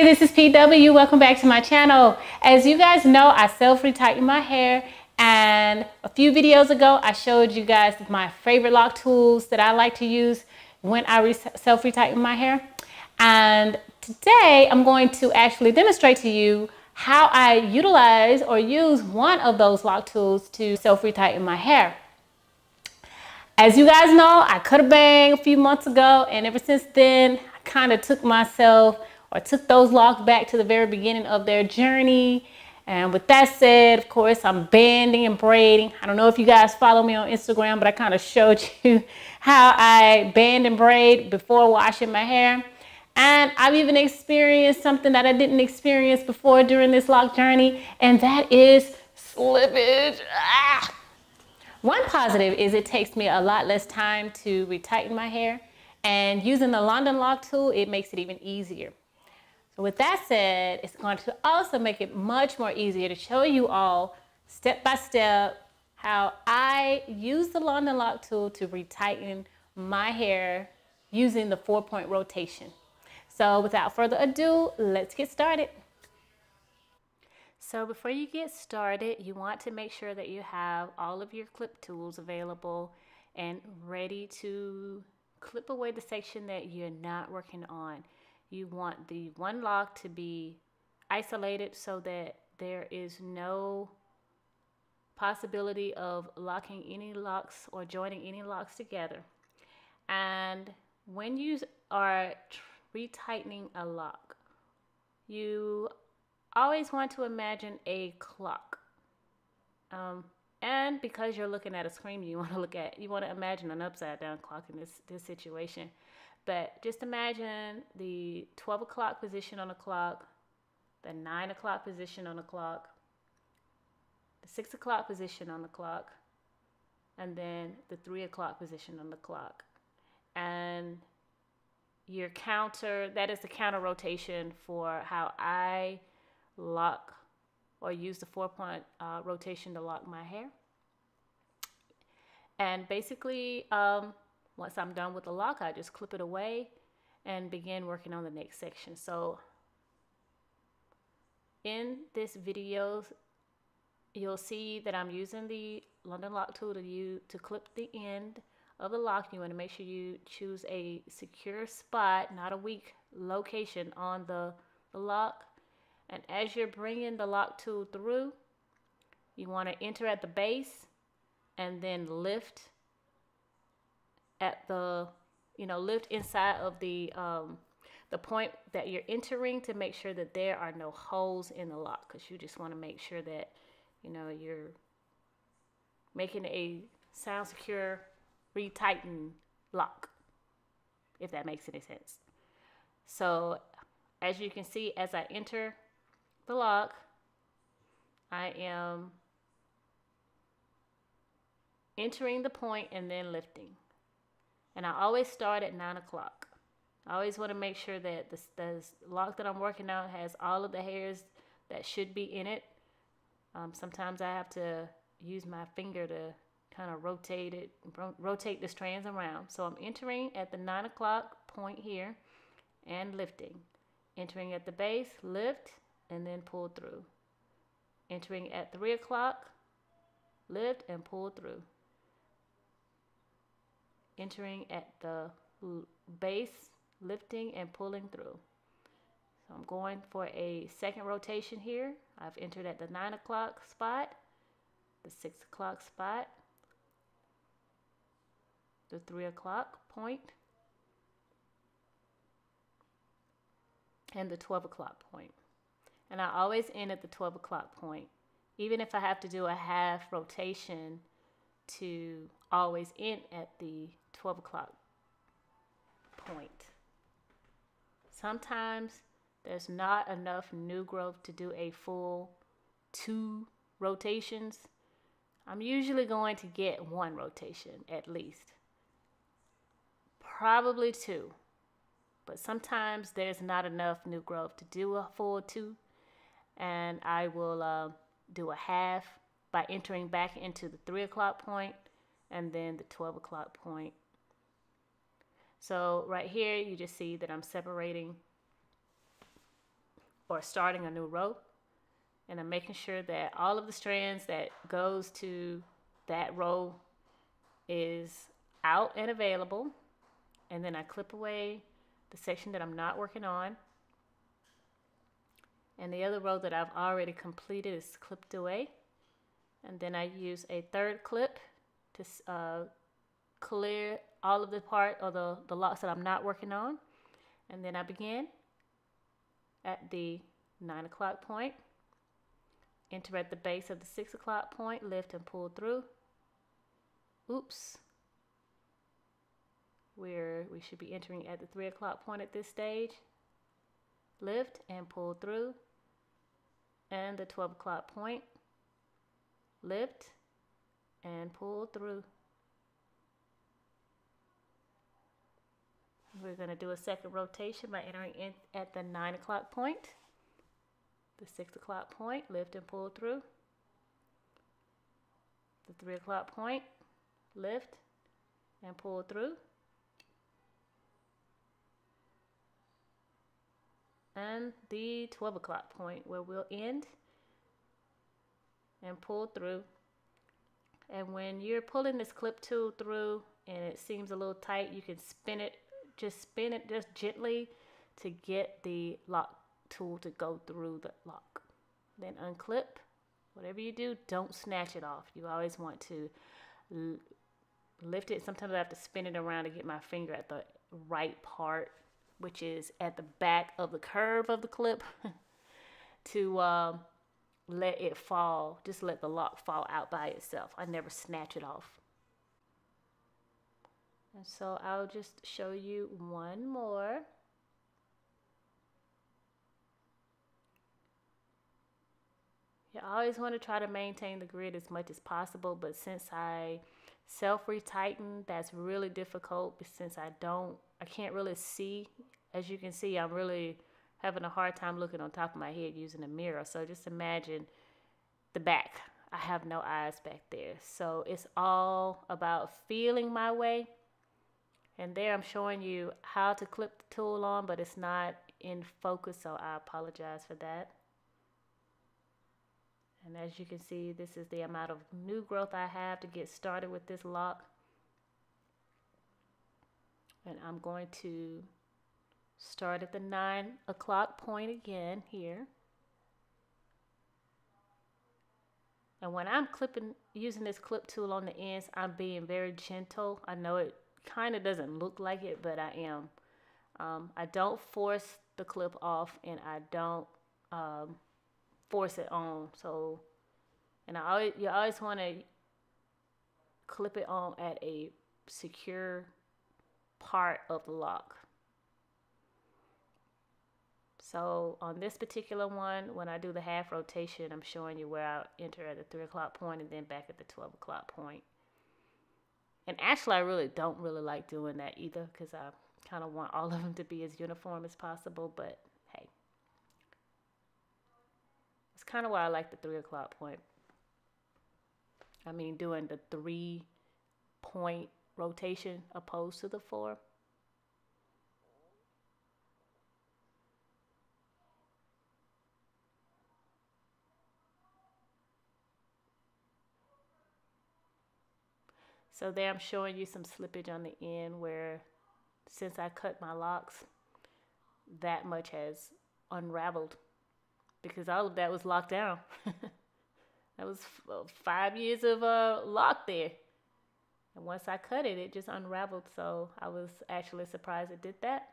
this is PW. Welcome back to my channel. As you guys know, I self-retighten my hair, and a few videos ago I showed you guys my favorite lock tools that I like to use when I self-retighten my hair. And today I'm going to actually demonstrate to you how I utilize or use one of those lock tools to self-retighten my hair. As you guys know, I cut a bang a few months ago, and ever since then I kind of took those locks back to the very beginning of their journey. And with that said, of course, I'm banding and braiding. I don't know if you guys follow me on Instagram, but I kind of showed you how I band and braid before washing my hair. And I've even experienced something that I didn't experience before during this lock journey, and that is slippage. One positive is it takes me a lot less time to retighten my hair, and using the London lock tool, it makes it even easier. So with that said, it's going to also make it much more easier to show you all step by step how I use the London lock tool to retighten my hair using the 4-point rotation. So without further ado, let's get started. So before you get started, you want to make sure that you have all of your clip tools available and ready to clip away the section that you're not working on. You want the one lock to be isolated so that there is no possibility of locking any locks or joining any locks together. And when you are retightening a lock, you always want to imagine a clock. And because you're looking at a screen, you want to imagine an upside down clock in this situation. But just imagine the 12 o'clock position on the clock, the 9 o'clock position on the clock, the 6 o'clock position on the clock, and then the 3 o'clock position on the clock. And your counter, that is the counter rotation for how I lock or use the 4-point rotation to lock my hair. And basically, once I'm done with the lock, I just clip it away and begin working on the next section. So in this video, you'll see that I'm using the London lock tool to clip the end of the lock. You want to make sure you choose a secure spot, not a weak location on the lock. And as you're bringing the lock tool through, you want to enter at the base and then lift at lift inside of the point that you're entering to make sure that there are no holes in the lock, because you just want to make sure that you're making a sound secure retighten lock, if that makes any sense. So as you can see, as I enter the lock, I am entering the point and then lifting. And I always start at 9 o'clock. I always want to make sure that the lock that I'm working on has all of the hairs that should be in it. Sometimes I have to use my finger to kind of rotate the strands around. So I'm entering at the 9 o'clock point here and lifting. Entering at the base, lift, and then pull through. Entering at 3 o'clock, lift and pull through. Entering at the base, lifting and pulling through. So I'm going for a second rotation here. I've entered at the 9 o'clock spot, the 6 o'clock spot, the 3 o'clock point, and the 12 o'clock point. And I always end at the 12 o'clock point, even if I have to do a half rotation to always end at the 12 o'clock point. Sometimes there's not enough new growth to do a full 2 rotations. I'm usually going to get 1 rotation at least, probably 2. But sometimes there's not enough new growth to do a full 2, and I will do a half by entering back into the 3 o'clock point and then the 12 o'clock point. So right here, you just see that I'm separating or starting a new row. And I'm making sure that all of the strands that goes to that row is out and available. And then I clip away the section that I'm not working on. And the other row that I've already completed is clipped away. And then I use a third clip to clear all of the part or the locks that I'm not working on. And then I begin at the 9 o'clock point, enter at the base of the 6 o'clock point, lift and pull through. Oops. We should be entering at the 3 o'clock point at this stage. Lift and pull through. And the 12 o'clock point, lift and pull through. We're going to do a second rotation by entering in at the 9 o'clock point, the 6 o'clock point, lift and pull through, the 3 o'clock point, lift and pull through, and the 12 o'clock point where we'll end and pull through. And when you're pulling this clip tool through and it seems a little tight, you can spin it just gently to get the lock tool to go through the lock. Then unclip. Whatever you do, don't snatch it off. You always want to lift it. Sometimes I have to spin it around to get my finger at the right part, which is at the back of the curve of the clip, to let it fall. Just let the lock fall out by itself. I never snatch it off. And so I'll just show you one more. You always want to try to maintain the grid as much as possible, but since I self-retighten, that's really difficult since I can't really see. As you can see, I'm really having a hard time looking on top of my head using a mirror. So just imagine the back. I have no eyes back there. So it's all about feeling my way. And there I'm showing you how to clip the tool on, but it's not in focus, so I apologize for that. And as you can see, this is the amount of new growth I have to get started with this lock. And I'm going to start at the 9 o'clock point again here. And when I'm using this clip tool on the ends, I'm being very gentle. I know it kind of doesn't look like it, but I am. I don't force the clip off, and I don't force it on. So, and you always want to clip it on at a secure part of the lock. So on this particular one, when I do the half rotation, I'm showing you where I enter at the 3 o'clock point and then back at the 12 o'clock point. And actually, I really don't like doing that either, because I kind of want all of them to be as uniform as possible. But hey, it's kind of why I like the 3 o'clock point. I mean, doing the 3-point rotation opposed to the 4. So there I'm showing you some slippage on the end where, since I cut my locks, that much has unraveled because all of that was locked down. That was 5 years of lock there. And once I cut it, it just unraveled. So I was actually surprised it did that.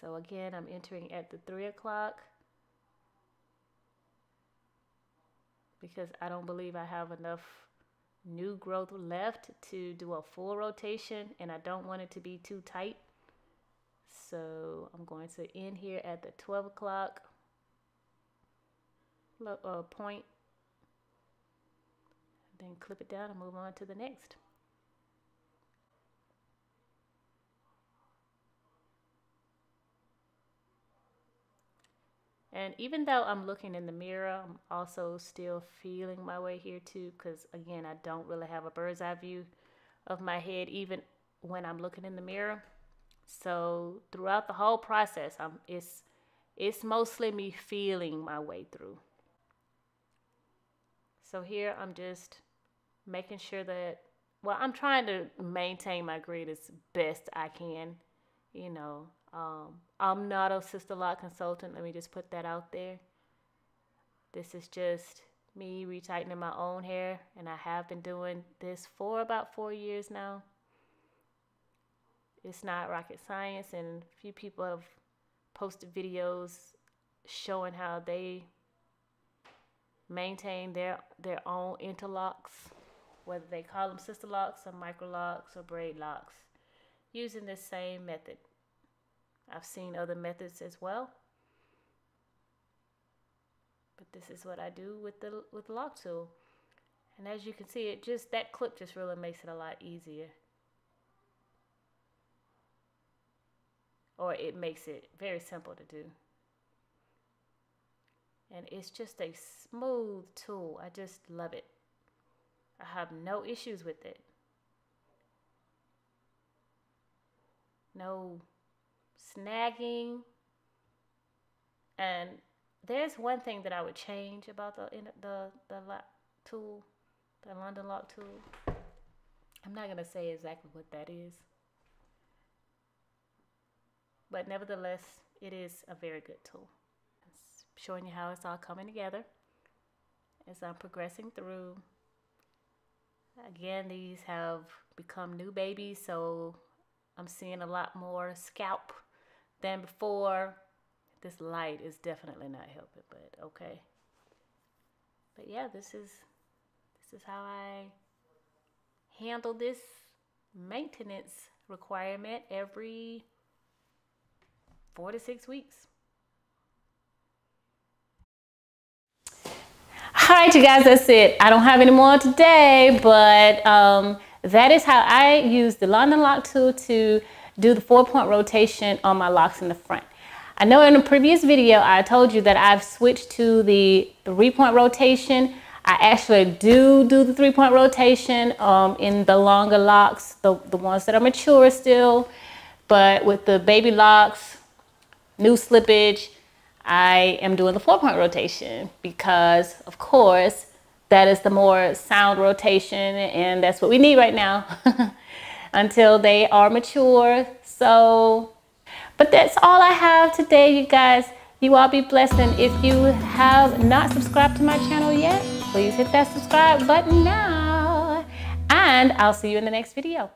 So again, I'm entering at the 3 o'clock because I don't believe I have enough new growth left to do a full rotation, and I don't want it to be too tight. So I'm going to end here at the 12 o'clock point, then clip it down and move on to the next. And even though I'm looking in the mirror, I'm also still feeling my way here too, because again, I don't really have a bird's eye view of my head even when I'm looking in the mirror. So throughout the whole process, it's mostly me feeling my way through. So here I'm just making sure that, well, I'm trying to maintain my grid as best I can. You know, I'm not a Sisterlock consultant. Let me just put that out there. This is just me retightening my own hair, and I have been doing this for about 4 years now. It's not rocket science, and a few people have posted videos showing how they maintain their own interlocks, whether they call them Sisterlocks or microlocks or braid locks, using this same method. I've seen other methods as well, but this is what I do with the lock tool. And as you can see, that clip just really makes it a lot easier. Or it makes it very simple to do. And it's just a smooth tool. I just love it. I have no issues with it. No snagging. And there's one thing that I would change about the lock tool, the London lock tool. I'm not gonna say exactly what that is, but nevertheless, it is a very good tool. It's showing you how it's all coming together as I'm progressing through. Again, these have become new babies, so I'm seeing a lot more scalp than before. This light is definitely not helping, but okay. But yeah, this is how I handle this maintenance requirement every 4 to 6 weeks. All right, you guys, that's it. I don't have any more today, but that is how I use the London lock tool to do the 4-point rotation on my locks in the front. I know in a previous video, I told you that I've switched to the 3-point rotation. I actually do the 3-point rotation in the longer locks, the ones that are mature still. But with the baby locks, new slippage, I am doing the 4-point rotation because, of course, that is the more sound rotation, and that's what we need right now until they are mature. So, but that's all I have today, you guys. You all be blessed, and if you have not subscribed to my channel yet, please hit that subscribe button now, and I'll see you in the next video.